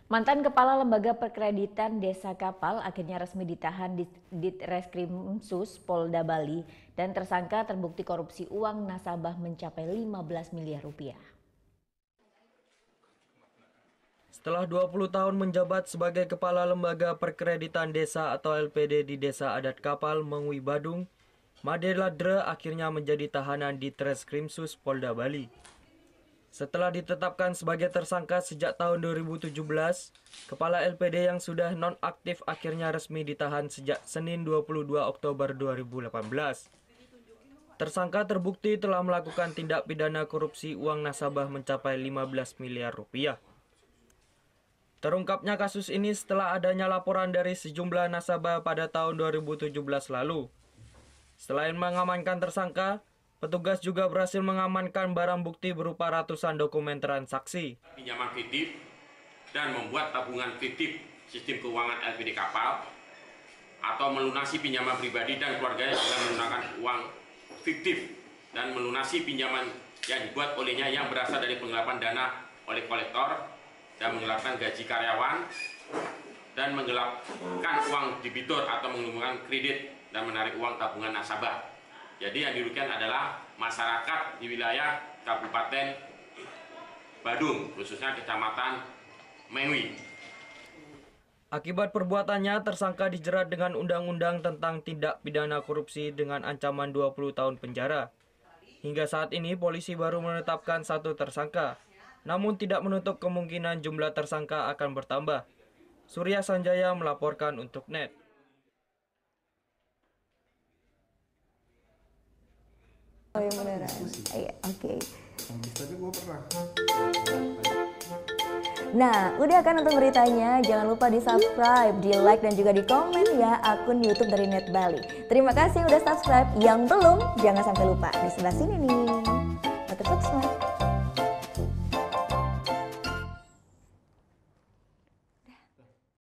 Mantan Kepala Lembaga Perkreditan Desa Kapal akhirnya resmi ditahan di Ditreskrimsus Polda Bali dan tersangka terbukti korupsi uang nasabah mencapai 15 miliar rupiah. Setelah 20 tahun menjabat sebagai Kepala Lembaga Perkreditan Desa atau LPD di Desa Adat Kapal, Mengwi Badung, Made Ladre akhirnya menjadi tahanan di Treskrimsus Polda Bali. Setelah ditetapkan sebagai tersangka sejak tahun 2017, Kepala LPD yang sudah nonaktif akhirnya resmi ditahan sejak Senin 22 Oktober 2018. Tersangka terbukti telah melakukan tindak pidana korupsi uang nasabah mencapai 15 miliar rupiah. Terungkapnya kasus ini setelah adanya laporan dari sejumlah nasabah pada tahun 2017 lalu. Selain mengamankan tersangka, petugas juga berhasil mengamankan barang bukti berupa ratusan dokumen transaksi. Pinjaman fiktif dan membuat tabungan fiktif sistem keuangan LPD Kapal atau melunasi pinjaman pribadi dan keluarganya dengan menggunakan uang fiktif dan melunasi pinjaman yang dibuat olehnya yang berasal dari penggelapan dana oleh kolektor dan menggelapkan gaji karyawan dan menggelapkan uang debitur atau menggunakan kredit dan menarik uang tabungan nasabah. Jadi yang dirugikan adalah masyarakat di wilayah Kabupaten Badung, khususnya Kecamatan Mengwi. Akibat perbuatannya, tersangka dijerat dengan Undang-Undang tentang Tindak Pidana Korupsi dengan ancaman 20 tahun penjara. Hingga saat ini, polisi baru menetapkan satu tersangka, namun tidak menutup kemungkinan jumlah tersangka akan bertambah. Surya Sanjaya melaporkan untuk NET. Oh yang beneran? Iya, oke. Tapi gue pernah. Nah, udah kan nonton beritanya? Jangan lupa di subscribe, di like, dan juga di komen ya akun YouTube dari Net Bali. Terima kasih udah subscribe. Yang belum, jangan sampai lupa. Di sebelah sini nih. Notif subscribe.